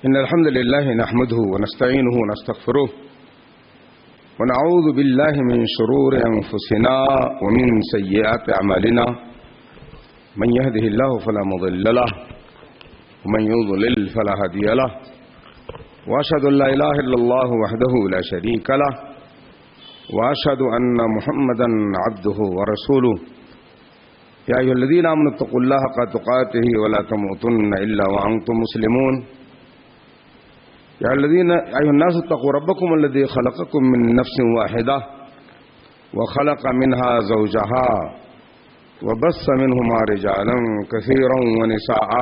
إن الحمد لله نحمده ونستعينه ونستغفره ونعوذ بالله من شرور أنفسنا ومن سيئات أعمالنا من يهده الله فلا مضل له ومن يضلل فلا هادي له وأشهد أن لا إله إلا الله وحده لا شريك له وأشهد أن محمدا عبده ورسوله يا أيها الذين آمنوا اتقوا الله حق تقاته ولا تموتن إلا وأنتم مسلمون يا أيها الناس اتقوا ربكم الذي خلقكم من نفس واحدة وخلق منها زوجها وبث منهما رجالا كثيرا ونساء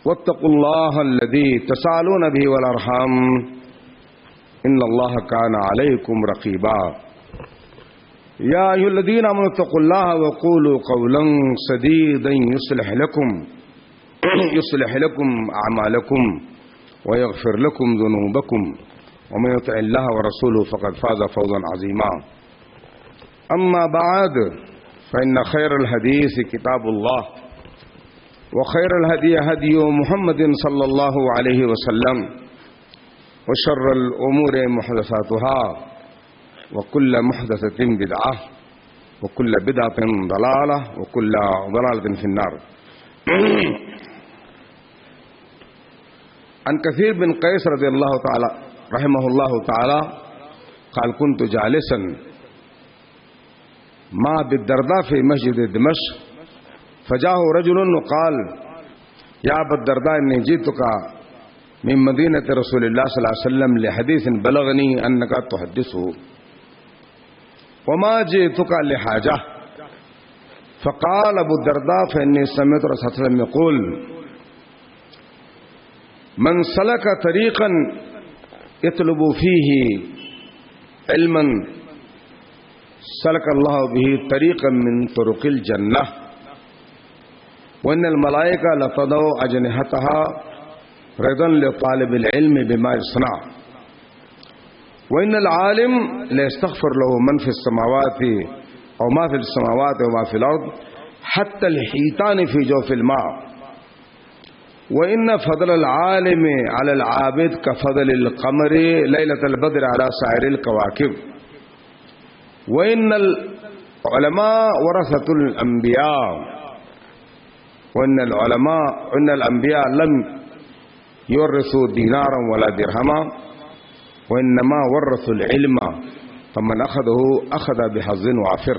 واتقوا الله الذي تساءلون به والأرحام إن الله كان عليكم رقيبا يا أيها الذين آمنوا اتقوا الله وقولوا قولا سديدا يصلح لكم أعمالكم ويغفر لكم ذنوبكم ومن يطع الله ورسوله فقد فاز فوزا عظيما أما بعد فإن خير الحديث كتاب الله وخير الهدي هدي محمد صلى الله عليه وسلم وشر الأمور محدثاتها وكل محدثة بدعة وكل بدعة ضلالة وكل ضلالة في النار. عن كثير بن قيس رضي الله تعالى رحمه الله تعالى قال كنت جالسا مع أبي الدرداء في مسجد دمشق فجاءه رجل وقال يا أبا الدرداء إني جئتك من مدينة رسول الله صلى الله عليه وسلم لحديث بلغني أنك تحدثه وما جئتك لحاجة. فقال أبو الدرداء فإني سمعت رسول الله صلى الله عليه وسلم يقول من سلك طريقا يطلب فيه علما سلك الله به طريقا من طرق الجنة وإن الملائكة لتضع أجنحتها رضا لطالب العلم بما يصنع وإن العالم ليستغفر له من في السماوات أو ما في السماوات وما في الأرض حتى الحيتان في جوف الماء وإن فضل العالم على العابد كفضل القمر ليلة البدر على سائر الكواكب وإن العلماء ورثة الأنبياء وإن الأنبياء لم يورثوا دينارا ولا درهما وإنما ورثوا العلم فمن أخذه أخذ بحظ وافر.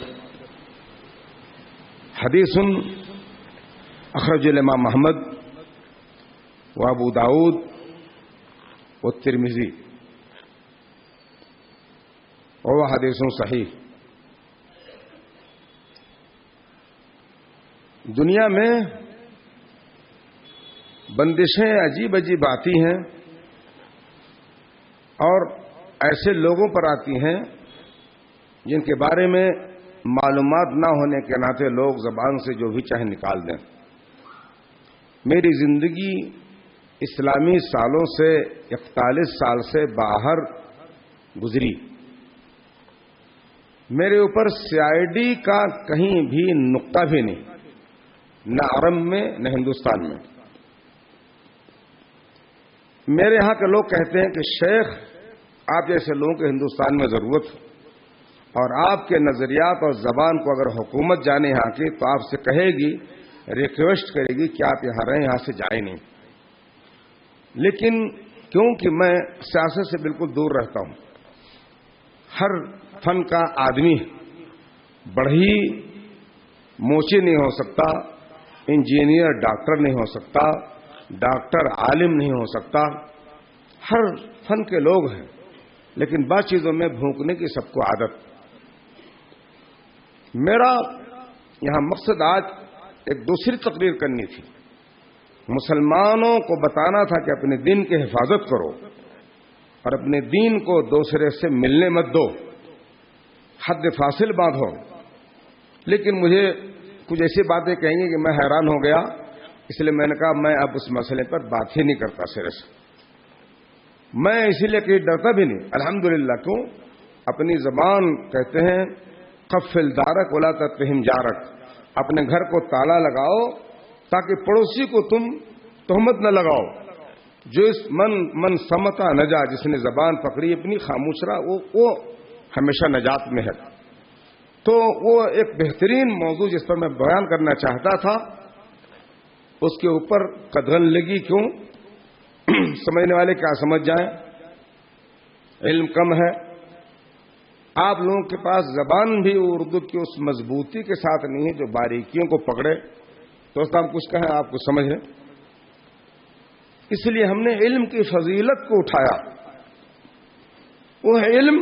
حديث أخرج الإمام أحمد وابو داود والترمذی وهو حدیث صحیح. دنیا میں بندشیں عجیب عجیب آتی ہیں اور ایسے لوگوں پر آتی ہیں جن کے بارے میں معلومات نہ ہونے کے ناطے لوگ زبان سے جو بھی چاہے نکال دیں. میری زندگی اسلامی سالوں سے 41 سال سے باہر گزری. میرے اوپر CID کا کہیں بھی نقطہ بھی نہیں، نہ عرب میں نہ ہندوستان میں. میرے ہاں کے لوگ کہتے ہیں کہ شیخ آپ جیسے لوگوں کے ہندوستان میں ضرورت اور آپ کے نظریات اور زبان کو اگر حکومت جانے یہاں کی تو آپ سے کہے گی، ریکویسٹ کرے گی کہ آپ یہاں رہیں، یہاں سے جائیں نہیں. لیکن کیونکہ میں سیاست سے بالکل دور رہتا ہوں، ہر فن کا آدمی بڑھی موچی نہیں ہو سکتا، انجینئر ڈاکٹر نہیں ہو سکتا، ڈاکٹر عالم نہیں ہو سکتا. ہر فن کے لوگ ہیں، لیکن بعض چیزوں میں بھونکنے کی سب کو عادت. میرا یہاں مقصد آج ایک دوسری تقریر کرنی تھی. مسلمانوں کو بتانا تھا کہ اپنے دین کی حفاظت کرو اور اپنے دین کو دوسرے سے ملنے مت دو، حد فاصل باندھو. لیکن مجھے کچھ ایسی باتیں کہیں گے کہ میں حیران ہو گیا، اس لیے میں نے کہا میں اب اس مسئلے پر بات ہی نہیں کرتا سرے سے. میں اسی لیے کہ ڈرتا بھی نہیں الحمدللہ. کیوں؟ اپنی زبان کہتے ہیں قفل دارک ولا تتہم جارک، اپنے گھر کو تالا لگاؤ تاکہ پڑوسی کو تم تہمت نہ لگاؤ. جو اس من سمتا نجا، جس نے زبان پکڑی اپنی خاموش رہا وہ ہمیشہ نجات میں ہے۔ تو وہ ایک بہترین موضوع جس پر میں بیان کرنا چاہتا تھا، اس کے اوپر قدغن لگی کیوں؟ سمجھنے والے کیا سمجھ جائیں، علم کم ہے، آپ لوگوں کے پاس زبان بھی اردو کی اس مضبوطی کے ساتھ نہیں ہے جو باریکیوں کو پکڑے۔ دوست ہم کچھ کہیں آپ کچھ سمجھیں، اس لیے ہم نے علم کی فضیلت کو اٹھایا۔ وہ ہے علم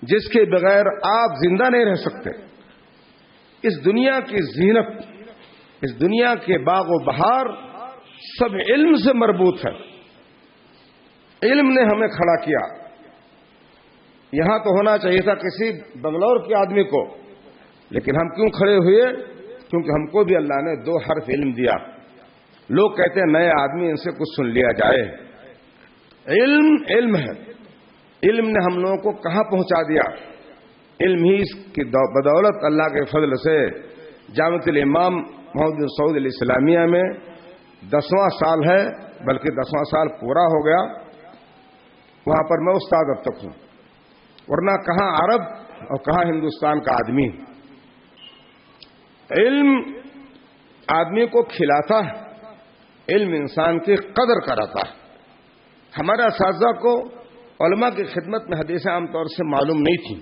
جس کے بغیر آپ زندہ نہیں رہ سکتے۔ اس دنیا کی زینت، اس دنیا کے باغ و بہار سب علم سے مربوط ہے۔ علم نے ہمیں کھڑا کیا۔ یہاں تو ہونا چاہیے تھا کسی بنگلور کے آدمی کو، لیکن ہم کیوں کھڑے ہوئے؟ کیونکہ ہم کو بھی اللہ نے 2 حرف علم دیا۔ لوگ کہتے ہیں نئے آدمی، ان سے کچھ سن لیا جائے۔ علم ہے۔ علم نے ہم لوگوں کو کہاں پہنچا دیا؟ علم ہی اس کی بدولت اللہ کے فضل سے جامعۃ الامام محمد بن سعود الاسلامیہ میں 10واں سال ہے، بلکہ 10واں سال پورا ہو گیا، وہاں پر میں استاد اب تک ہوں، ورنہ کہاں عرب اور کہاں ہندوستان کا آدمی۔ علم آدمی کو کھلاتا ہے، علم انسان کی قدر کراتا ہے۔ ہمارے اساتذہ کو علماء کی خدمت میں حدیثیں عام طور سے معلوم نہیں تھیں۔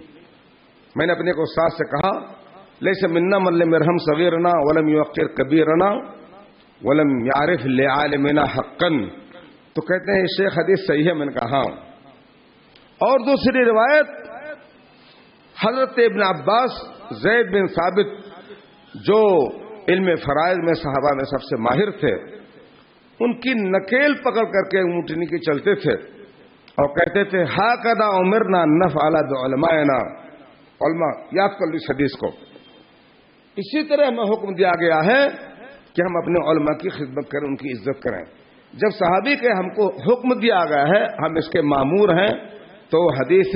میں نے اپنے کو استاد سے کہا، لیس منا من لم یرحم صغیرنا ولم یوقر کبیرنا ولم یعرف لعالمنا حقا۔ تو کہتے ہیں شیخ حدیث صحیح ہے؟ میں نے کہا ہاں۔ اور دوسری روایت، حضرت ابن عباس زید بن ثابت جو علم فرائض میں صحابہ میں سب سے ماہر تھے، ان کی نکیل پکڑ کر کے اونٹنی کے چلتے تھے اور کہتے تھے ہاکذا امرنا ان نفعل بعلمائنا۔ علماء یاد کر لی اس حدیث کو۔ اسی طرح ہمیں حکم دیا گیا ہے کہ ہم اپنے علماء کی خدمت کریں، ان کی عزت کریں۔ جب صحابی کے ہم کو حکم دیا گیا ہے، ہم اس کے مامور ہیں، تو حدیث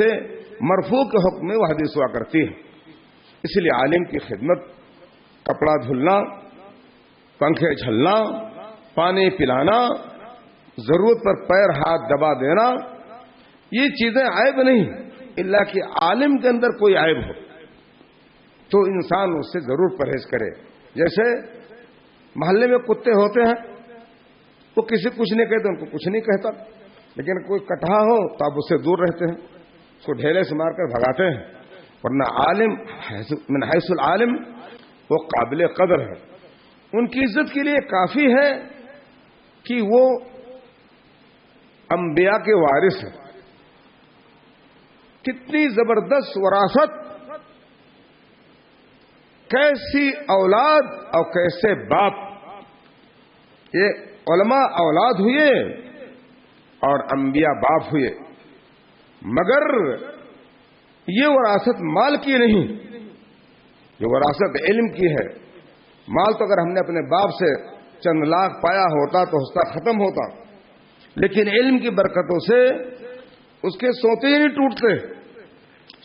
مرفوع کے حکم میں وہ حدیث ہوا کرتی ہے۔ اس لیے عالم کی خدمت، کپڑا دھلنا، پنکھے جھلنا، پانی پلانا، ضرورت پر پیر ہاتھ دبا دینا، یہ چیزیں عیب نہیں، الا کہ عالم کے اندر کوئی عیب ہو تو انسان اس سے ضرور پرہیز کرے۔ جیسے محلے میں کتے ہوتے ہیں، وہ کسی کچھ نہیں کہتے، ان کو کچھ نہیں کہتا، لیکن کوئی کٹھا ہو تو آپ اس سے دور رہتے ہیں، اس کو ڈھیلے سے مار کر بھگاتے ہیں۔ ورنہ عالم من حیث العالم وہ قابل قدر ہے۔ ان کی عزت کے لیے کافی ہے کہ وہ انبیاء کے وارث ہیں۔ کتنی زبردست وراثت، کیسی اولاد اور کیسے باپ۔ یہ علماء اولاد ہوئے اور انبیاء باپ ہوئے، مگر یہ وراثت مال کی نہیں، یہ وراثت علم کی ہے۔ مال تو اگر ہم نے اپنے باپ سے چند لاکھ پایا ہوتا تو حصہ ختم ہوتا، لیکن علم کی برکتوں سے اس کے سوتے ہی نہیں ٹوٹتے۔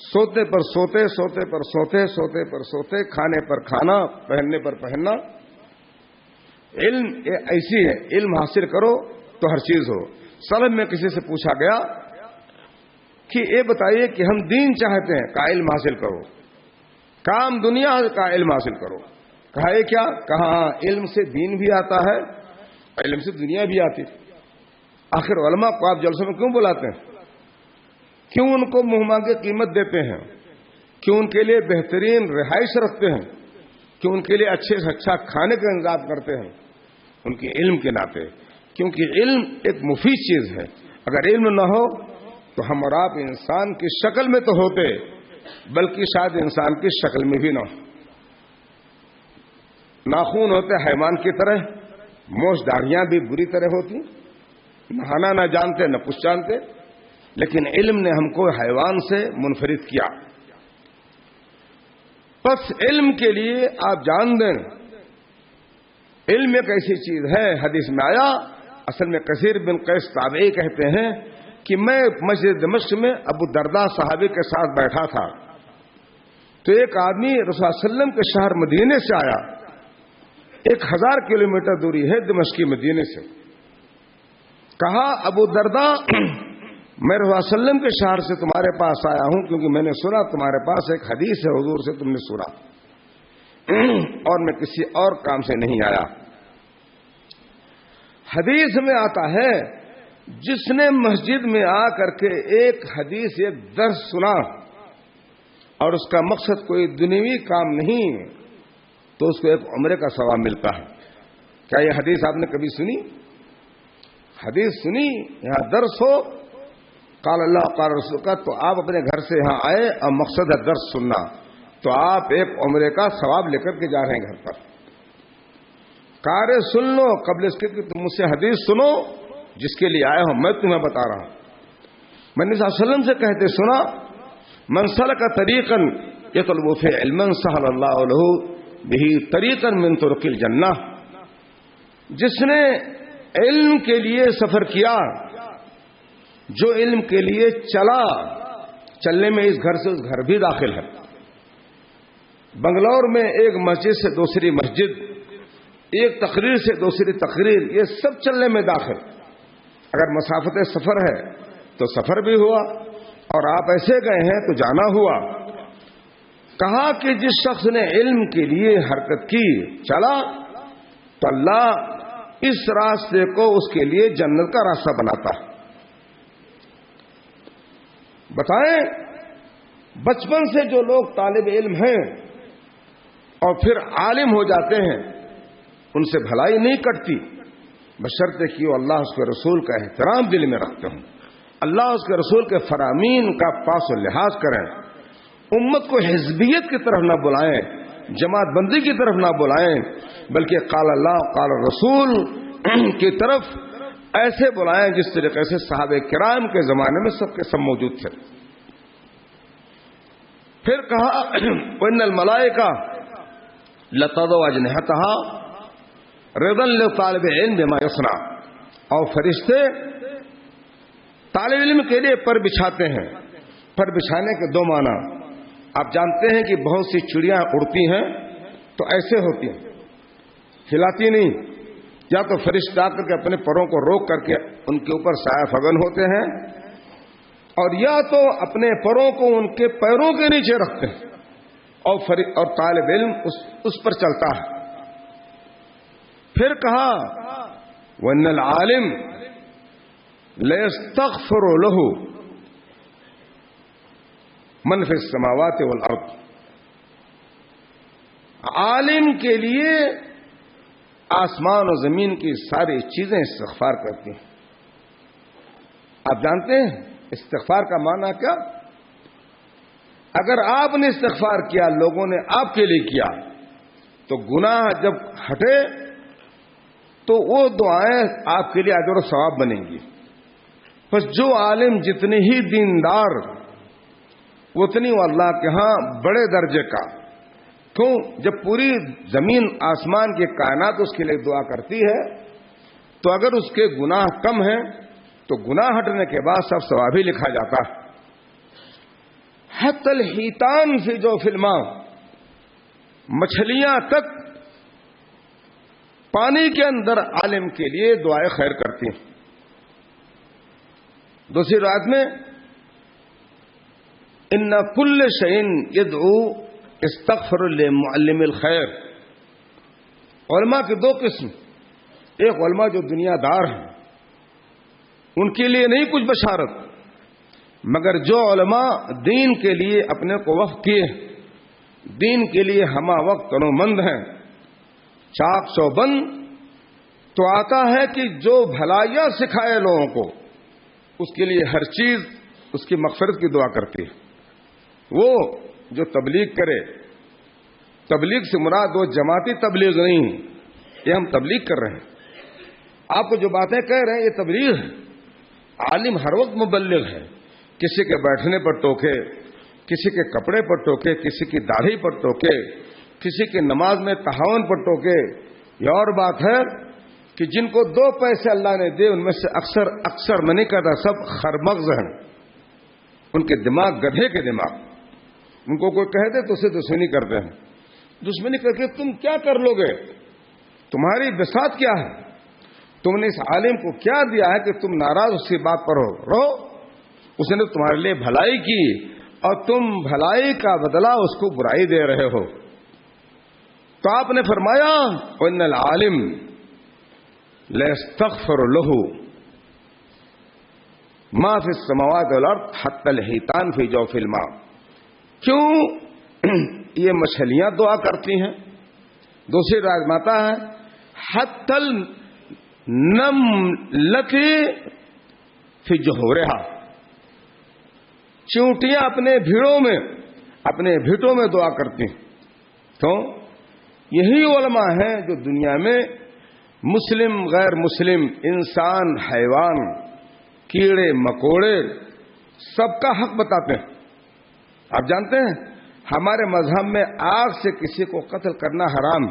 سوتے پر سوتے، سوتے پر سوتے، سوتے پر سوتے، کھانے پر کھانا، پہننے پر پہننا۔ علم ایسی ہے، علم حاصل کرو تو ہر چیز ہو۔ سلف میں کسی سے پوچھا گیا کہ یہ بتائیے کہ ہم دین چاہتے ہیں، کا علم حاصل کرو، کام دنیا کا علم حاصل کرو۔ کہا یہ کیا؟ کہا علم سے دین بھی آتا ہے، علم سے دنیا بھی آتی۔ آخر علماء کو آپ جلسوں میں کیوں بلاتے ہیں؟ کیوں ان کو منہ مانگے قیمت دیتے ہیں؟ کیوں ان کے لیے بہترین رہائش رکھتے ہیں؟ کیوں ان کے لیے اچھے سے اچھا کھانے کا انتظام کرتے ہیں؟ ان کے علم کے ناطے، کیونکہ علم ایک مفید چیز ہے۔ اگر علم نہ ہو تو ہم اور آپ انسان کی شکل میں تو ہوتے، بلکہ شاید انسان کی شکل میں بھی نہ ہو۔ ناخون ہوتے حیوان کی طرح، موچ داڑھیاں بھی بری طرح ہوتی، نہانا نہ جانتے نہ کچھ جانتے، لیکن علم نے ہم کو حیوان سے منفرد کیا۔ بس علم کے لیے آپ جان دیں، علم ایک ایسی چیز ہے، حدیث میں آیا، اصل میں کثیر بن قیس تابعی کہتے ہیں کہ میں مسجد دمشق میں ابو الدرداء صحابی کے ساتھ بیٹھا تھا، تو ایک آدمی رسول اللہ علیہ وسلم کے شہر مدینے سے آیا، 1000 کلومیٹر دوری ہے دمشقی مدینے سے۔ کہا ابو درداء میں رسول اللہ صلی اللہ علیہ وسلم کے شہر سے تمہارے پاس آیا ہوں کیونکہ میں نے سنا تمہارے پاس ایک حدیث ہے حضور سے تم نے سنا اور میں کسی اور کام سے نہیں آیا. حدیث میں آتا ہے جس نے مسجد میں آ کر کے ایک حدیث ایک درس سنا اور اس کا مقصد کوئی دنیوی کام نہیں تو اس کو ایک عمرے کا ثواب ملتا ہے. کیا یہ حدیث آپ نے کبھی سنی؟ حدیث سنی، یہاں درس ہو قال اللہ قال رسول کا، تو آپ اپنے گھر سے یہاں آئے اور مقصد ہے درس سننا، تو آپ ایک عمرے کا ثواب لے کر کے جا رہے ہیں گھر پر. کارے سن لو قبل اس کے کہ تم مجھ سے حدیث سنو جس کے لیے آئے ہو، میں تمہیں بتا رہا ہوں. میں نے صلی اللہ علیہ وسلم سے کہتے سنا من سلک طریقا یطلب فیہ علما سہل اللہ لہ بہ طریقا من طرق الجنہ. جس نے علم کے لیے سفر کیا، جو علم کے لیے چلا، چلنے میں اس گھر سے اس گھر بھی داخل ہے. بنگلور میں ایک مسجد سے دوسری مسجد، ایک تقریر سے دوسری تقریر، یہ سب چلنے میں داخل. اگر مسافت سفر ہے تو سفر بھی ہوا اور آپ ایسے گئے ہیں تو جانا ہوا. کہا کہ جس شخص نے علم کے لیے حرکت کی، چلا، تو اللہ اس راستے کو اس کے لیے جنت کا راستہ بناتا ہے. بتائیں بچپن سے جو لوگ طالب علم ہیں اور پھر عالم ہو جاتے ہیں ان سے بھلائی نہیں کٹتی بشرطے کہ وہ اللہ اس کے رسول کا احترام دل میں رکھتے ہوں، اللہ اس کے رسول کے فرامین کا پاس و لحاظ کریں، امت کو حزبیت کی طرف نہ بلائیں، جماعت بندی کی طرف نہ بلائیں، بلکہ قال اللہ قال رسول کی طرف ایسے بلائیں جس طریقے سے صحابہ کرام کے زمانے میں سب کے سب موجود تھے. پھر کہا وَإِنَّ الْمَلَائِكَةَ لَتَضَعُ أَجْنِحَتَهَا رِضًا لِطَالِبِ الْعِلْمِ بِمَا يَصْنَعُ. اور فرشتے طالب علم کے لیے پر بچھاتے ہیں. پر بچھانے کے دو معنی. آپ جانتے ہیں کہ بہت سی چڑیاں اڑتی ہیں تو ایسے ہوتی ہیں، ہلاتی نہیں، یا تو فرشتے آ کر کے اپنے پروں کو روک کر کے ان کے اوپر سایہ فگن ہوتے ہیں، اور یا تو اپنے پروں کو ان کے پیروں کے نیچے رکھتے ہیں اور طالب علم اس پر چلتا ہے. پھر کہا وَإِنَّ الْعَالِمَ لَيَسْتَغْفِرُ لَهُ مَنْ فِي السَّمَاوَاتِ وَالْأَرْضِ. عالم کے لیے آسمان و زمین کی ساری چیزیں استغفار کرتی ہیں. آپ جانتے ہیں استغفار کا معنی کیا؟ اگر آپ نے استغفار کیا، لوگوں نے آپ کے لیے کیا، تو گناہ جب ہٹے تو وہ دعائیں آپ کے لیے اجر و ثواب بنیں گی. بس جو عالم جتنے ہی دیندار اتنی وہ اللہ کے ہاں بڑے درجے کا. کیوں؟ جب پوری زمین آسمان کی کائنات اس کے لیے دعا کرتی ہے تو اگر اس کے گناہ کم ہیں تو گناہ ہٹنے کے بعد سب ثواب ہی لکھا جاتا ہے. حتی الحیتان فی جوف الماء، مچھلیاں تک پانی کے اندر عالم کے لیے دعائیں خیر کرتی ہیں. دوسری روایت میں ان کل شیء یدعو استغفر لمعلم الخیر. علماء کے دو قسم، ایک علماء جو دنیا دار ہیں ان کے لیے نہیں کچھ بشارت، مگر جو علماء دین کے لیے اپنے کو وقف کیے، دین کے لیے ہمہ وقت تنومند ہیں، چاک چوبند، تو آتا ہے کہ جو بھلائیاں سکھائے لوگوں کو اس کے لیے ہر چیز اس کی مغفرت کی دعا کرتی ہے. وہ جو تبلیغ کرے، تبلیغ سے مراد وہ جماعتی تبلیغ نہیں، یہ ہم تبلیغ کر رہے ہیں. آپ کو جو باتیں کہہ رہے ہیں یہ تبلیغ ہے. عالم ہر وقت مبلغ ہے. کسی کے بیٹھنے پر ٹوکے، کسی کے کپڑے پر ٹوکے، کسی کی داڑھی پر ٹوکے، کسی کی نماز میں تہاون پر ٹوکے. یہ اور بات ہے کہ جن کو 2 پیسے اللہ نے دے ان میں سے اکثر میں نہیں کہتا سب خرمغز ہیں، ان کے دماغ گدھے کے دماغ. ان کو کوئی کہہ دے تو اسے دشمنی کرتے ہیں. دشمنی کر کے تم کیا کر لو گے؟ تمہاری بساط کیا ہے؟ تم نے اس عالم کو کیا دیا ہے کہ تم ناراض اس کی بات پر رہو؟ اس نے تمہارے لیے بھلائی کی اور تم بھلائی کا بدلہ اس کو برائی دے رہے ہو۔ تو آپ نے فرمایا ان العالم ليستغفر له ما فی السماوات والارض حتى الحیتان فی جوف الماء۔ کیوں یہ مچھلیاں دعا کرتی ہیں؟ دوسری روایت میں آتا ہے حتى النملة فی جحورها، چیونٹیاں اپنے بھیٹوں میں دعا کرتی ہیں۔ تو یہی علماء ہیں جو دنیا میں مسلم غیر مسلم انسان حیوان کیڑے مکوڑے سب کا حق بتاتے ہیں۔ آپ جانتے ہیں ہمارے مذہب میں آگ سے کسی کو قتل کرنا حرام۔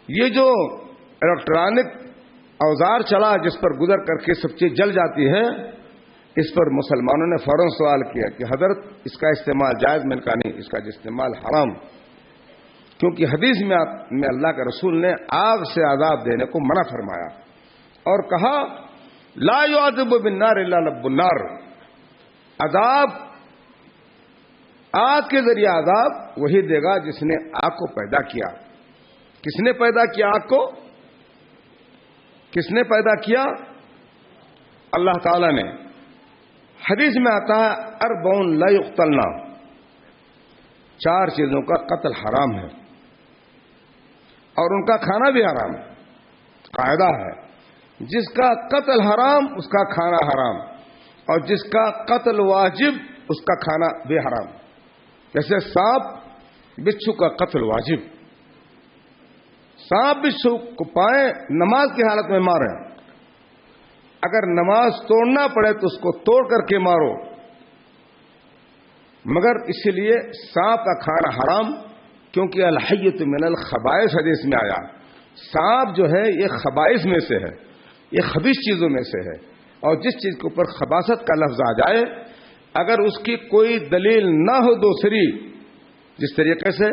یہ جو الیکٹرانک اوزار چلا جس پر گزر کر کے سب چیز جل جاتی ہے، اس پر مسلمانوں نے فوراً سوال کیا کہ حضرت اس کا استعمال جائز؟ میں نے کہا نہیں، اس کا استعمال حرام، کیونکہ حدیث میں اللہ کے رسول نے آگ سے عذاب دینے کو منع فرمایا اور کہا لا يعذب بالنار الا رب النار، عذاب آگ کے ذریعے عذاب وہی دے گا جس نے آگ کو پیدا کیا۔ کس نے پیدا کیا آگ کو؟ کس نے پیدا کیا؟ اللہ تعالی نے۔ حدیث میں آتا ہے اربعون لا یقتلنا، 4 چیزوں کا قتل حرام ہے اور ان کا کھانا بھی حرام ہے۔ قاعدہ ہے جس کا قتل حرام اس کا کھانا حرام، اور جس کا قتل واجب اس کا کھانا بھی حرام۔ جیسے سانپ بچھو کا قتل واجب، سانپ بچھو کو پائیں نماز کی حالت میں ماریں، اگر نماز توڑنا پڑے تو اس کو توڑ کر کے مارو، مگر اس لیے سانپ کا کھانا حرام، کیونکہ الحیۃ من الخبائث حدیث میں آیا۔ سانپ جو ہے یہ خبائث میں سے ہے، یہ خبیث چیزوں میں سے ہے، اور جس چیز کے اوپر خباثت کا لفظ آ جائے اگر اس کی کوئی دلیل نہ ہو دوسری، جس طریقے سے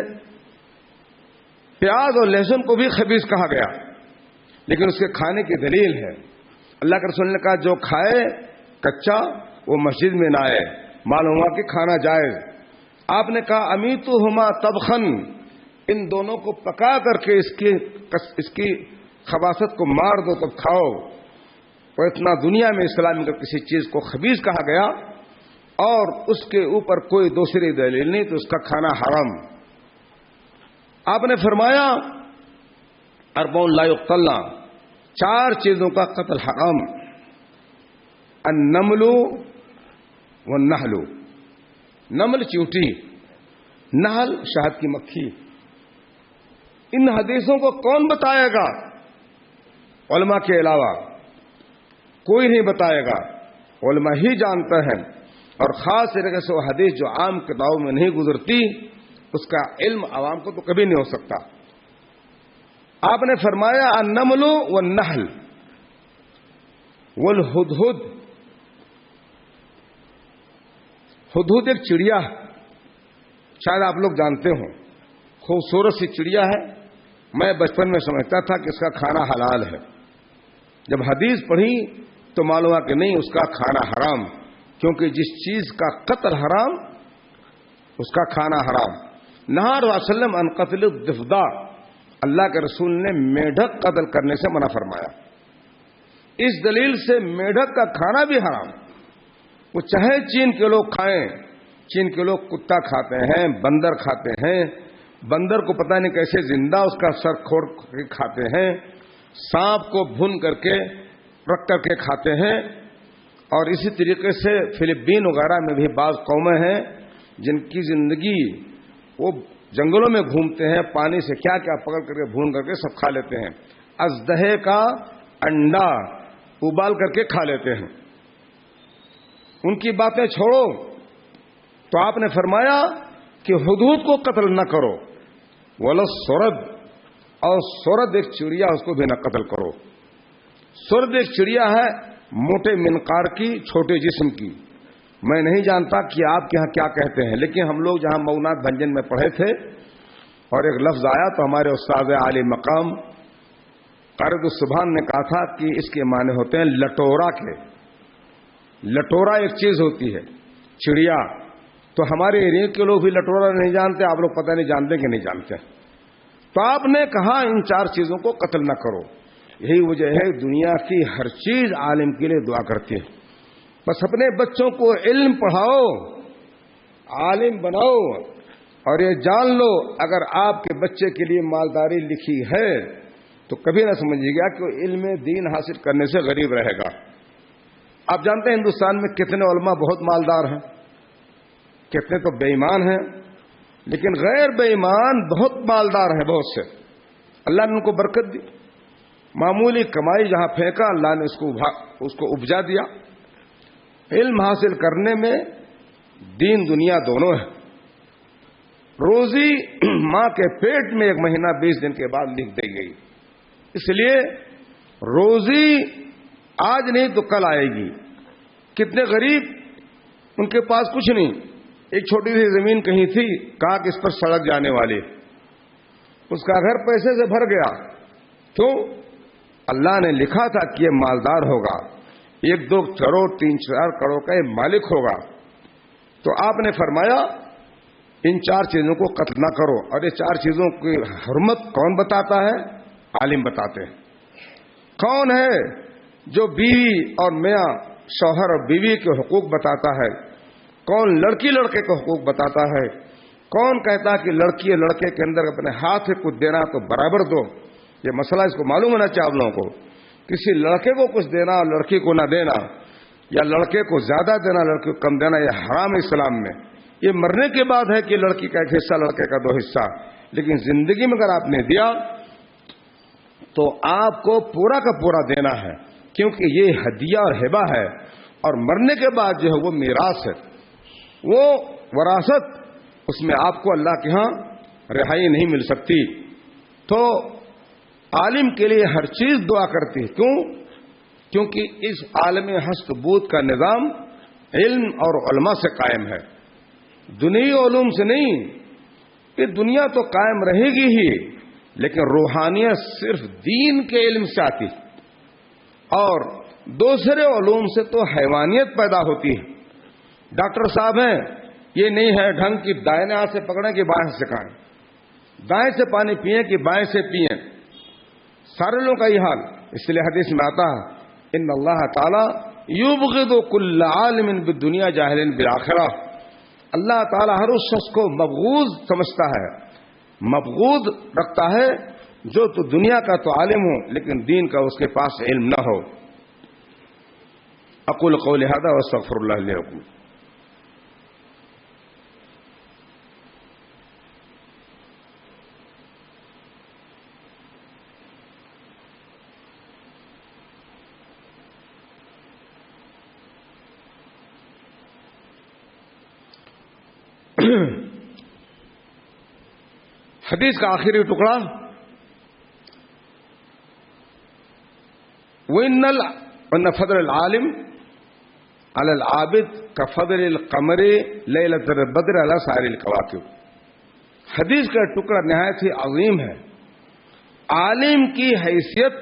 پیاز اور لہسن کو بھی خبیث کہا گیا لیکن اس کے کھانے کی دلیل ہے۔ اللہ کے رسول نے کہا جو کھائے کچا وہ مسجد میں نہ آئے، معلوم ہوا کہ کھانا جائز۔ آپ نے کہا امیتہما طبخن، ان دونوں کو پکا کر کے اس کی خباثت کو مار دو تب کھاؤ۔ اور اتنا دنیا میں اسلام میں کسی چیز کو خبیث کہا گیا اور اس کے اوپر کوئی دوسری دلیل نہیں تو اس کا کھانا حرام۔ آپ نے فرمایا اربعون لا یقتلنا، 4 چیزوں کا قتل حرام، النمل والنحل، نمل چیونٹی، نحل شہد کی مکھی۔ ان حدیثوں کو کون بتائے گا؟ علماء کے علاوہ کوئی نہیں بتائے گا، علماء ہی جانتے ہیں، اور خاص طریقے سے وہ حدیث جو عام کتابوں میں نہیں گزرتی اس کا علم عوام کو تو کبھی نہیں ہو سکتا۔ آپ نے فرمایا النمل والنحل والہدہد، ہدہد ایک چڑیا ہے، شاید آپ لوگ جانتے ہوں، خوبصورت سی چڑیا ہے۔ میں بچپن میں سمجھتا تھا کہ اس کا کھانا حلال ہے، جب حدیث پڑھی تو معلوم ہوا کہ نہیں، اس کا کھانا حرام، کیونکہ جس چیز کا قتل حرام اس کا کھانا حرام۔ نہى صلی اللہ علیہ وسلم عن قتل الضفدع، اللہ کے رسول نے میڈک قتل کرنے سے منع فرمایا۔ اس دلیل سے میڈک کا کھانا بھی حرام، وہ چاہے چین کے لوگ کھائیں، چین کے لوگ کتا کھاتے ہیں، بندر کھاتے ہیں، بندر کو پتہ نہیں کیسے زندہ اس کا سر کھوڑ کے کھاتے ہیں، سانپ کو بھون کر کے رکھ کر کے کھاتے ہیں، اور اسی طریقے سے فلپین وغیرہ میں بھی بعض قومیں ہیں جن کی زندگی وہ جنگلوں میں گھومتے ہیں، پانی سے کیا کیا پکڑ کر کے بھون کر کے سب کھا لیتے ہیں، اژدہے کا انڈا ابال کر کے کھا لیتے ہیں۔ ان کی باتیں چھوڑو، تو آپ نے فرمایا کہ حدود کو قتل نہ کرو، ولا سرد، اور سرد ایک چڑیا اس کو بھی نہ قتل کرو۔ سرد ایک چڑیا ہے موٹے منقار کی، چھوٹے جسم کی، میں نہیں جانتا کہ آپ کے ہاں کیا کہتے ہیں، لیکن ہم لوگ جہاں مونات بھنجن میں پڑھے تھے اور ایک لفظ آیا تو ہمارے استاد عالی مقام قارئ السبحان نے کہا تھا کہ اس کے معنی ہوتے ہیں لٹورا کے. لٹورا ایک چیز ہوتی ہے چڑیا. تو ہمارے ایریا کے لوگ بھی لٹورا نہیں جانتے, آپ لوگ پتہ نہیں جانتے کہ نہیں جانتے. تو آپ نے کہا ان 4 چیزوں کو قتل نہ کرو. یہی وجہ ہے دنیا کی ہر چیز عالم کے لیے دعا کرتی ہے. بس اپنے بچوں کو علم پڑھاؤ, عالم بناؤ, اور یہ جان لو اگر آپ کے بچے کے لیے مالداری لکھی ہے تو کبھی نہ سمجھیے گا کہ وہ علم دین حاصل کرنے سے غریب رہے گا. آپ جانتے ہیں ہندوستان میں کتنے علماء بہت مالدار ہیں, کتنے تو بے ایمان ہیں, لیکن غیر بے ایمان بہت مالدار ہیں بہت سے. اللہ نے ان کو برکت دی. معمولی کمائی جہاں پھینکا اللہ نے اس کو اپجا دیا. علم حاصل کرنے میں دین دنیا دونوں ہے. روزی ماں کے پیٹ میں 1 مہینہ 20 دن کے بعد لکھ دی گئی. اس لیے روزی آج نہیں تو کل آئے گی. کتنے غریب, ان کے پاس کچھ نہیں, ایک چھوٹی سی زمین کہیں تھی, کہا کہ اس پر سڑک جانے والی, اس کا گھر پیسے سے بھر گیا. تو اللہ نے لکھا تھا کہ یہ مالدار ہوگا, 1-2 کروڑ 3-4 کروڑ کا یہ مالک ہوگا. تو آپ نے فرمایا ان 4 چیزوں کو قتل نہ کرو. اور یہ 4 چیزوں کی حرمت کون بتاتا ہے؟ عالم بتاتے ہیں. کون ہے جو بیوی اور میاں, شوہر اور بیوی کے حقوق بتاتا ہے؟ کون لڑکی لڑکے کے حقوق بتاتا ہے؟ کون کہتا ہے کہ لڑکی اور لڑکے کے اندر اپنے ہاتھ سے کچھ دینا تو برابر دو؟ یہ مسئلہ اس کو معلوم ہونا چاہیے آپ لوگوں کو. کسی لڑکے کو کچھ دینا اور لڑکی کو نہ دینا, یا لڑکے کو زیادہ دینا لڑکی کو کم دینا, یہ حرام ہے اسلام میں. یہ مرنے کے بعد ہے کہ لڑکی کا 1 حصہ لڑکے کا 2 حصہ, لیکن زندگی میں اگر آپ نے دیا تو آپ کو پورا کا پورا دینا ہے, کیونکہ یہ ہدیہ اور ہبہ ہے. اور مرنے کے بعد جو ہے وہ میراث ہے, وہ وراثت, اس میں آپ کو اللہ کے ہاں رہائی نہیں مل سکتی. تو عالم کے لیے ہر چیز دعا کرتی ہے. کیوں؟ کیونکہ اس عالم ہست بود کا نظام علم اور علماء سے قائم ہے, دنیوی علوم سے نہیں. یہ دنیا تو قائم رہے گی ہی, لیکن روحانیت صرف دین کے علم سے آتی, اور دوسرے علوم سے تو حیوانیت پیدا ہوتی ہے. ڈاکٹر صاحب ہیں, یہ نہیں ہے ڈھنگ کی دائیں ہاتھ سے پکڑیں کہ بائیں سے کھائیں, دائیں سے پانی پئیں کہ بائیں سے پئیں, سارے لوگوں کا یہ حال. اس لیے حدیث میں آتا ہے ان اللہ تعالی یبغض کل عالم بالدنیا جاہل بالآخرہ. اللہ تعالی ہر اس شخص کو مبغوض سمجھتا ہے, مبغوض رکھتا ہے جو تو دنیا کا تو عالم ہو لیکن دین کا اس کے پاس علم نہ ہو. اقول قولی ھذا واستغفر اللہ لی ولکم. حدیث کا آخری ٹکڑا, وَإِنَّ فَضْلَ الْعَالِمِ عَلَى الْعَابِدِ كَفَضْلِ الْقَمَرِ لَيْلَةَ الْبَدْرِ عَلَى سَائِرِ الْكَوَاكِبِ. حدیث کا ٹکڑا نہایت ہی عظیم ہے. عالم کی حیثیت,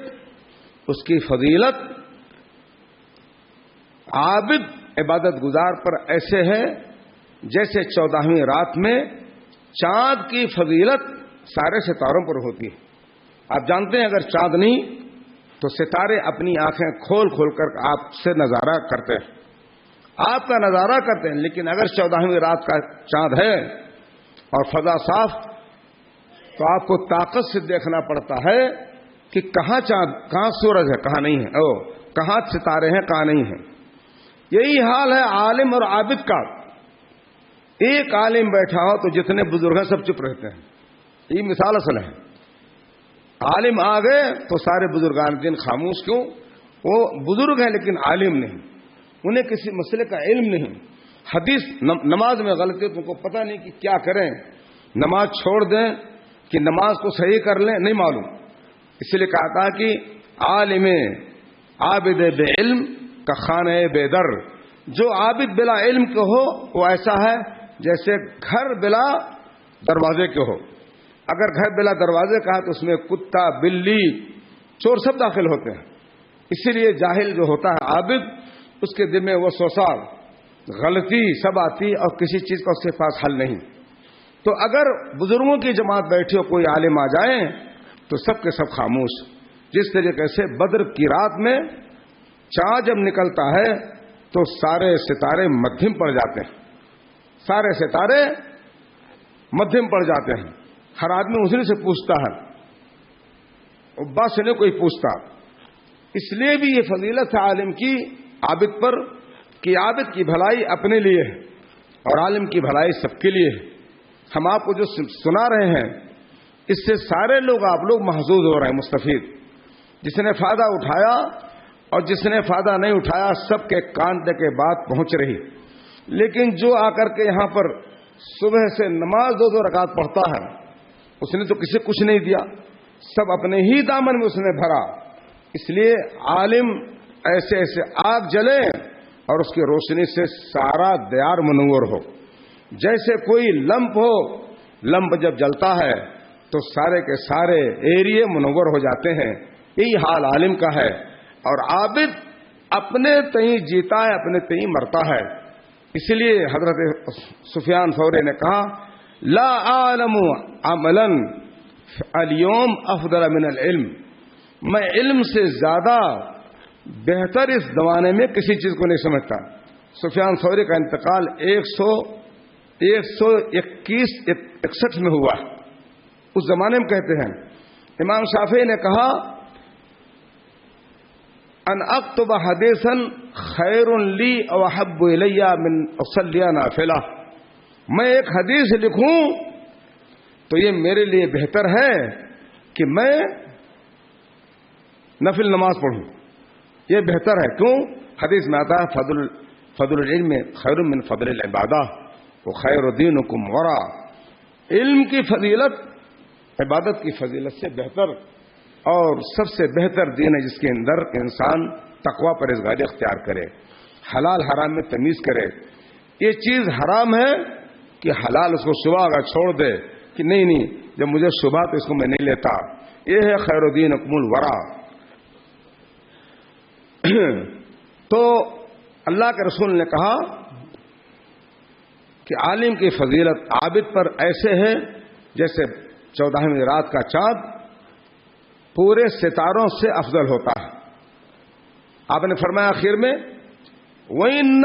اس کی فضیلت عابد عبادت گزار پر ایسے ہے جیسے 14ویں رات میں چاند کی فضیلت سارے ستاروں پر ہوتی ہے. آپ جانتے ہیں اگر چاند نہیں تو ستارے اپنی آنکھیں کھول کھول کر آپ سے نظارہ کرتے ہیں, آپ کا نظارہ کرتے ہیں. لیکن اگر 14ویں رات کا چاند ہے اور فضا صاف, تو آپ کو طاقت سے دیکھنا پڑتا ہے کہ کہاں چاند, کہاں سورج ہے, کہاں نہیں ہے, کہاں ستارے ہیں, کہاں نہیں ہیں. یہی حال ہے عالم اور عابد کا. ایک عالم بیٹھا ہو تو جتنے بزرگ ہیں سب چپ رہتے ہیں. یہ مثال اصل ہے. عالم آ گئے تو سارے بزرگان دین خاموش. کیوں؟ وہ بزرگ ہیں لیکن عالم نہیں, انہیں کسی مسئلے کا علم نہیں. حدیث نماز میں غلطی تو ان کو پتہ نہیں کہ کیا کریں, نماز چھوڑ دیں کہ نماز کو صحیح کر لیں, نہیں معلوم. اس لیے کہا تھا کہ عالم عابد بے علم کا خانہ بے در. جو عابد بلا علم کے ہو وہ ایسا ہے جیسے گھر بلا دروازے کے ہو. اگر گھر بلا دروازے کا ہے تو اس میں کتا, بلی, چور سب داخل ہوتے ہیں. اسی لیے جاہل جو ہوتا ہے عابد، اس کے دل میں وہ سوسار غلطی سب آتی اور کسی چیز کا اس کے پاس حل نہیں. تو اگر بزرگوں کی جماعت بیٹھی ہو، کوئی عالم آ جائیں تو سب کے سب خاموش. جس طریقے سے بدر کی رات میں چاند جب نکلتا ہے تو سارے ستارے مدھم پڑ جاتے ہیں، سارے ستارے مدھم پڑ جاتے ہیں. ہر آدمی اسی سے پوچھتا ہے، عباس سے نہیں کوئی پوچھتا. اس لیے بھی یہ فضیلت ہے عالم کی عابد پر کہ عابد کی بھلائی اپنے لیے ہے اور عالم کی بھلائی سب کے لیے ہے. ہم آپ کو جو سنا رہے ہیں اس سے سارے لوگ، آپ لوگ محظوظ ہو رہے ہیں، مستفید. جس نے فائدہ اٹھایا اور جس نے فائدہ نہیں اٹھایا، سب کے کان تک کے بات پہنچ رہی. لیکن جو آ کر کے یہاں پر صبح سے نماز 2 رکعت پڑھتا ہے، اس نے تو کسی کچھ نہیں دیا، سب اپنے ہی دامن میں اس نے بھرا. اس لیے عالم ایسے ایسے آگ جلے اور اس کی روشنی سے سارا دیار منور ہو. جیسے کوئی لمپ ہو، لمپ جب جلتا ہے تو سارے کے سارے ایریے منور ہو جاتے ہیں. یہی حال عالم کا ہے. اور عابد اپنے تئیں جیتا ہے، اپنے تئیں مرتا ہے. اس لیے حضرت سفیان ثوری نے کہا، لا اعلم عملا اليوم افضل من العلم. میں علم سے زیادہ بہتر اس زمانے میں کسی چیز کو نہیں سمجھتا. سفیان ثوری کا انتقال 161 میں ہوا. اس زمانے میں کہتے ہیں امام شافعی نے کہا، ان اکتب حدیثا خیر لی او احب الی من اصلی نافلہ. میں ایک حدیث لکھوں تو یہ میرے لیے بہتر ہے کہ میں نفل نماز پڑھوں. یہ بہتر ہے. کیوں؟ حدیث میں آتا ہے فضل العلم خیر من فضل العبادہ وخیر دینکم ورا. علم کی فضیلت عبادت کی فضیلت سے بہتر اور سب سے بہتر دین ہے جس کے اندر انسان تقوی پرہیزگاری اختیار کرے، حلال حرام میں تمیز کرے. یہ چیز حرام ہے کہ حلال اس کو شبہ اگر چھوڑ دے کہ نہیں جب مجھے شبہ تو اس کو میں نہیں لیتا. یہ ہے خیر دینکم الورا. تو اللہ کے رسول نے کہا کہ عالم کی فضیلت عابد پر ایسے ہے جیسے 14ویں رات کا چاند پورے ستاروں سے افضل ہوتا ہے. آپ نے فرمایا آخر میں، وَإِنَّ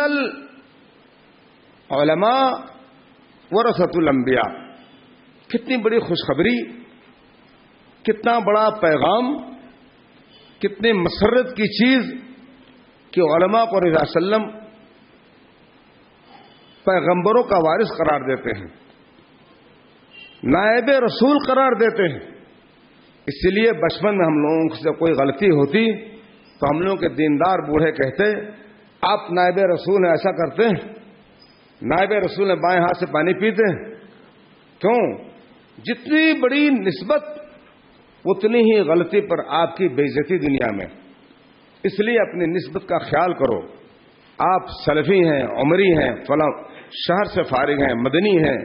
الْعُلَمَاءَ وَرَثَةُ الْأَنْبِيَاء. کتنی بڑی خوشخبری، کتنا بڑا پیغام، کتنی مسرت کی چیز کہ علماء کو رضا وسلم پیغمبروں کا وارث قرار دیتے ہیں، نائب رسول قرار دیتے ہیں. اس لیے بچپن میں ہم لوگوں سے کوئی غلطی ہوتی تو ہم لوگوں کے دیندار بوڑھے کہتے، آپ نائب رسول ہیں ایسا کرتے ہیں، نائب رسول نے بائیں ہاتھ سے پانی پیتے ہیں. کیوں؟ جتنی بڑی نسبت اتنی ہی غلطی پر آپ کی بے عزتی دنیا میں. اس لیے اپنی نسبت کا خیال کرو. آپ سلفی ہیں، عمری ہیں، فلاں شہر سے فارغ ہیں، مدنی ہیں،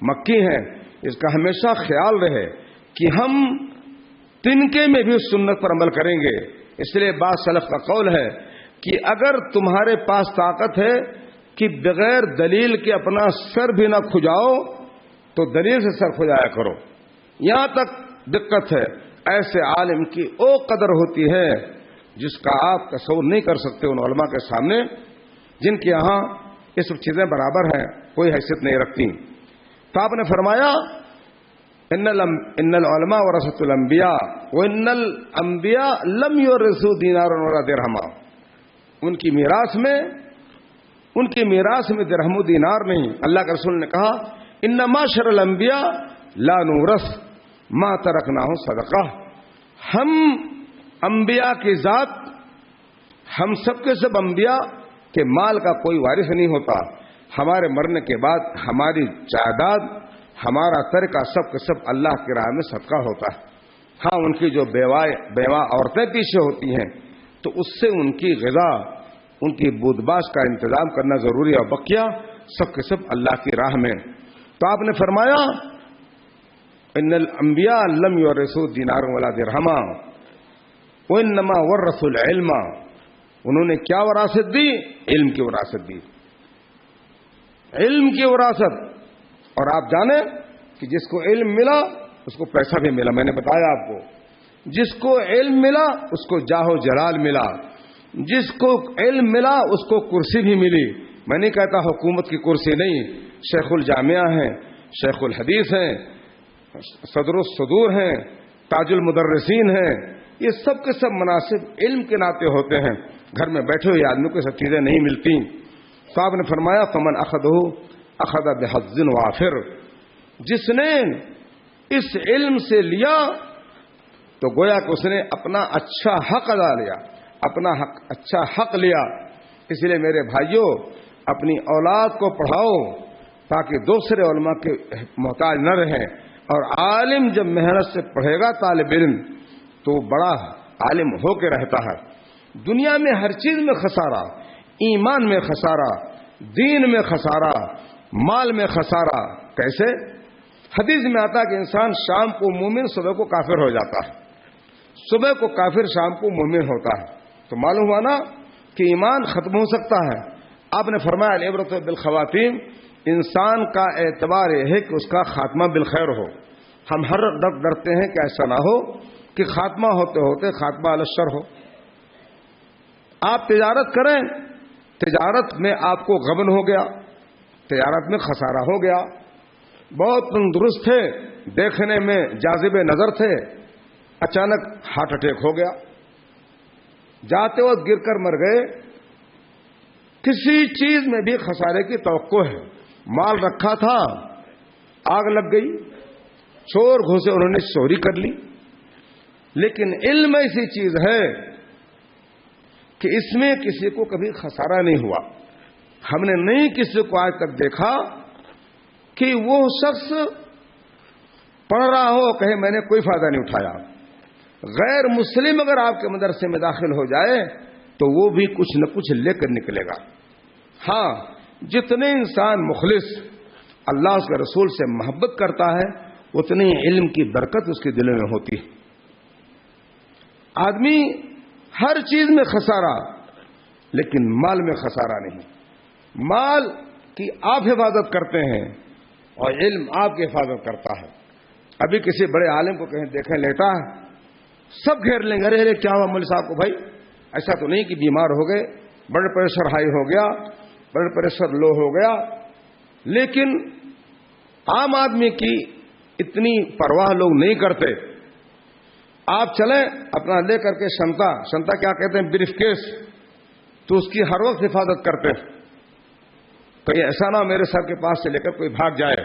مکی ہیں. اس کا ہمیشہ خیال رہے کہ ہم تنکے میں بھی سنت پر عمل کریں گے. اس لیے بعض سلف کا قول ہے کہ اگر تمہارے پاس طاقت ہے کہ بغیر دلیل کے اپنا سر بھی نہ کھجاؤ تو دلیل سے سر کھجایا کرو. یہاں تک دقت ہے. ایسے عالم کی او قدر ہوتی ہے جس کا آپ تصور نہیں کر سکتے ان علماء کے سامنے جن کے یہاں یہ سب چیزیں برابر ہیں، کوئی حیثیت نہیں رکھتی. تو آپ نے فرمایا ان العلماء ورثۃ الانبیاء وان الانبیاء لم یورثوا دینارا ولا درہما. ان کی میراث میں درہم و دینار نہیں. اللہ کے رسول نے کہا ان معاشر الانبیاء لا نورث ما ترکناہ صدقہ. ہم انبیاء کی ذات، ہم سب کے سب انبیاء کے مال کا کوئی وارث نہیں ہوتا. ہمارے مرنے کے بعد ہماری جائیداد، ہمارا ترکہ سب کے سب اللہ کی راہ میں صدقہ ہوتا ہے. ہاں ان کی جو بیوہ عورتیں پیچھے ہوتی ہیں تو اس سے ان کی غذا، ان کی بودباش کا انتظام کرنا ضروری ہے، اور بقیہ سب کے سب اللہ کی راہ میں. تو آپ نے فرمایا ان الانبیاء لم یورثوا دینارا ولا درہما. وَإِنَّمَا وَرَّثُوا الْعِلْمَ، انہوں نے کیا وراثت دی؟ علم کی وراثت دی، علم کی وراثت۔ اور آپ جانیں کہ جس کو علم ملا اس کو پیسہ بھی ملا، میں نے بتایا آپ کو، جس کو علم ملا اس کو جاہ و جلال ملا، جس کو علم ملا اس کو کرسی بھی ملی۔ میں نہیں کہتا حکومت کی کرسی نہیں، شیخ الجامعہ ہیں، شیخ الحدیث ہیں، صدر الصدور ہیں، تاج المدرسین ہیں، یہ سب کے سب مناصب علم کے ناطے ہوتے ہیں۔ گھر میں بیٹھے ہوئے آدمی کو سب چیزیں نہیں ملتی۔ تو آپ نے فرمایا فمن اخذہ اخذ بحظ وافر، جس نے اس علم سے لیا تو گویا کہ اس نے اپنا اچھا حق ادا لیا، اپنا اچھا حق لیا۔ اس لیے میرے بھائیوں، اپنی اولاد کو پڑھاؤ تاکہ دوسرے علماء کے محتاج نہ رہیں۔ اور عالم جب محنت سے پڑھے گا طالب علم تو بڑا عالم ہو کے رہتا ہے۔ دنیا میں ہر چیز میں خسارہ، ایمان میں خسارہ، دین میں خسارہ، مال میں خسارہ۔ کیسے؟ حدیث میں آتا ہے کہ انسان شام کو مومن صبح کو کافر ہو جاتا ہے، صبح کو کافر شام کو مومن ہوتا ہے۔ تو معلوم ہوا نا کہ ایمان ختم ہو سکتا ہے۔ آپ نے فرمایا العبرۃ بالخواتیم، انسان کا اعتبار یہ ہے کہ اس کا خاتمہ بالخیر ہو۔ ہم ہر وقت ڈرتے ہیں کہ ایسا نہ ہو کہ خاتمہ ہوتے ہوتے خاتمہ علی الشر ہو۔ آپ تجارت کریں، تجارت میں آپ کو غبن ہو گیا، تجارت میں خسارہ ہو گیا، بہت تندرست تھے، دیکھنے میں جاذب نظر تھے، اچانک ہارٹ اٹیک ہو گیا، جاتے وقت گر کر مر گئے۔ کسی چیز میں بھی خسارے کی توقع ہے۔ مال رکھا تھا، آگ لگ گئی، چور گھسے انہوں نے چوری کر لی۔ لیکن علم ایسی چیز ہے کہ اس میں کسی کو کبھی خسارہ نہیں ہوا۔ ہم نے نہیں کسی کو آج تک دیکھا کہ وہ شخص پڑھ رہا ہو کہے میں نے کوئی فائدہ نہیں اٹھایا۔ غیر مسلم اگر آپ کے مدرسے میں داخل ہو جائے تو وہ بھی کچھ نہ کچھ لے کر نکلے گا۔ ہاں، جتنے انسان مخلص اللہ اس کے رسول سے محبت کرتا ہے اتنی علم کی برکت اس کے دلوں میں ہوتی ہے۔ آدمی ہر چیز میں خسارہ، لیکن مال میں خسارہ نہیں۔ مال کی آپ حفاظت کرتے ہیں اور علم آپ کی حفاظت کرتا ہے۔ ابھی کسی بڑے عالم کو کہیں دیکھیں لیٹا ہے، سب گھیر لیں گے، ارے کیا ہوا مولوی صاحب کو؟ بھائی ایسا تو نہیں کہ بیمار ہو گئے، بلڈ پریشر ہائی ہو گیا، بلڈ پریشر لو ہو گیا۔ لیکن عام آدمی کی اتنی پرواہ لوگ نہیں کرتے۔ آپ چلیں اپنا لے کر کے شنتا کیا کہتے ہیں، بریف کیس، تو اس کی ہر وقت حفاظت کرتے ہیں۔ کہیں ایسا نہ میرے سر کے پاس سے لے کر کوئی بھاگ جائے۔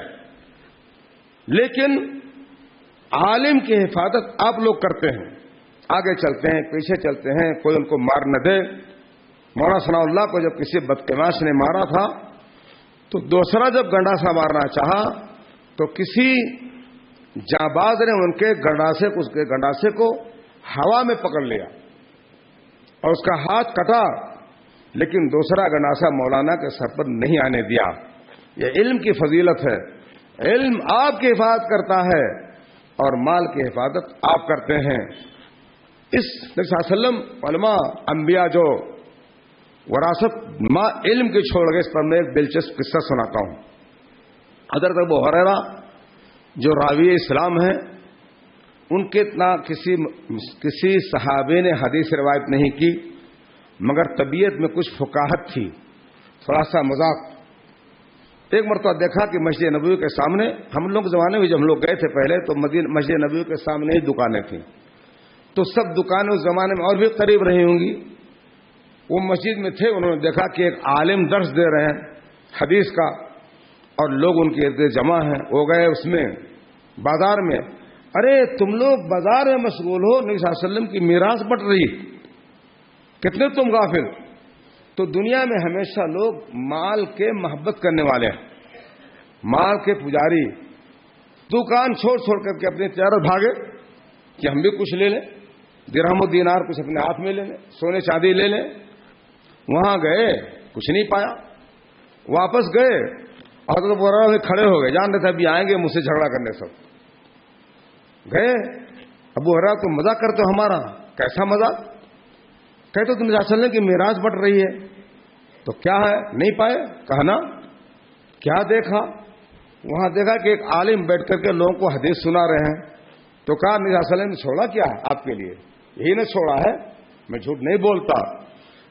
لیکن عالم کی حفاظت آپ لوگ کرتے ہیں، آگے چلتے ہیں، پیچھے چلتے ہیں، کوئی ان کو مار نہ دے۔ مولانا ثناء اللہ کو جب کسی بدقماش نے مارا تھا تو دوسرا جب گنڈاسا مارنا چاہا تو کسی جانباز نے ان کے گنڈاسے کو ہوا میں پکڑ لیا اور اس کا ہاتھ کٹا، لیکن دوسرا گنڈاسا مولانا کے سر پر نہیں آنے دیا۔ یہ علم کی فضیلت ہے۔ علم آپ کی حفاظت کرتا ہے اور مال کی حفاظت آپ کرتے ہیں۔ اس نبی صلی اللہ علیہ وسلم علماء انبیاء جو وراثت علم کی چھوڑ گئے، اس پر میں ایک دلچسپ قصہ سناتا ہوں۔ حضرت ابو ہریرہ جو راوی اسلام ہیں، ان کے اتنا کسی صحابی نے حدیث روایت نہیں کی، مگر طبیعت میں کچھ فقاہت تھی، تھوڑا سا مذاق۔ ایک مرتبہ دیکھا کہ مسجد نبوی کے سامنے، ہم لوگ زمانے میں جب ہم لوگ گئے تھے پہلے تو مسجد نبوی کے سامنے ہی دکانیں تھیں، تو سب دکانیں اس زمانے میں اور بھی قریب رہی ہوں گی۔ وہ مسجد میں تھے، انہوں نے دیکھا کہ ایک عالم درس دے رہے ہیں حدیث کا اور لوگ ان کے ارد جمع ہیں۔ وہ گئے اس میں بازار میں، ارے تم لوگ بازار میں مشغول ہو، نبی صلی اللہ علیہ وسلم کی میراث بٹ رہی، کتنے تم غافل۔ تو دنیا میں ہمیشہ لوگ مال کے محبت کرنے والے ہیں، مال کے پجاری، دکان چھوڑ کر کے اپنی تجارت بھاگے کہ ہم بھی کچھ لے لیں، درہم و دینار کچھ اپنے ہاتھ میں لے لیں، سونے چاندی لے لیں۔ وہاں گئے، کچھ نہیں پایا، واپس گئے اور حضرت ابو ہریرہ کھڑے ہو گئے، جان رہے تھے ابھی آئیں گے مجھ سے جھگڑا کرنے۔ سب گئے، ابو ہریرہ تم مزاق کرتے ہو ہمارا؟ کیسا مذاق؟ کہتے تم صلی کی معراج بٹ رہی ہے تو کیا ہے نہیں پائے؟ کہا نا کیا دیکھا؟ وہاں دیکھا کہ ایک عالم بیٹھ کر کے لوگوں کو حدیث سنا رہے ہیں، تو کہا نبی صلی اللہ علیہ وسلم نے چھوڑا کیا ہے آپ کے لیے؟ یہی نے چھوڑا ہے، میں جھوٹ نہیں بولتا،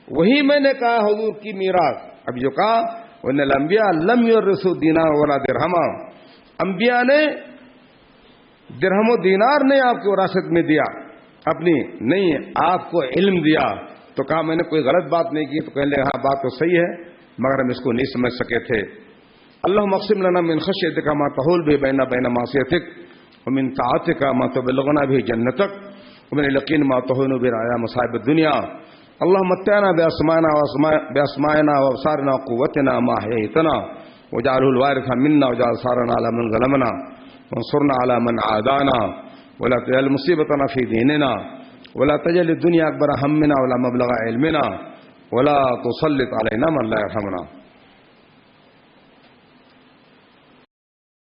وہی میں نے کہا حضور کی میراث۔ اب جو کہا وَإِنَّ الْأَنْبِيَاءَ لَمْ يُوَرِّثُوا دِینَارًا وَلَا دِرْہَمًا، انبیاء نے درہم و دینار نہیں آپ کی وراثت میں دیا، اپنی نہیں آپ کو علم دیا۔ تو کہا میں نے کوئی غلط بات نہیں کی، تو کہنے لگے ہاں بات تو صحیح ہے مگر ہم اس کو نہیں سمجھ سکے تھے۔ اللہم اقسم لنا من خشیتک ما تحول به بیننا وبین معصیتک ومن طاعتک ما تبلغنا به جنتک ومن الیقین ما تهون به علی مصائب الدنیا اللهم متعنا باسمائنا وابصارنا وقوتنا ما احييتنا واجعله الوارث منا واجعل ثارنا على من ظلمنا وانصرنا على من عادانا ولا تجعل مصيبتنا في ديننا ولا تجعل الدنيا اکبر همنا ولا مبلغ علمنا ولا تسلط علينا من لا يرحمنا۔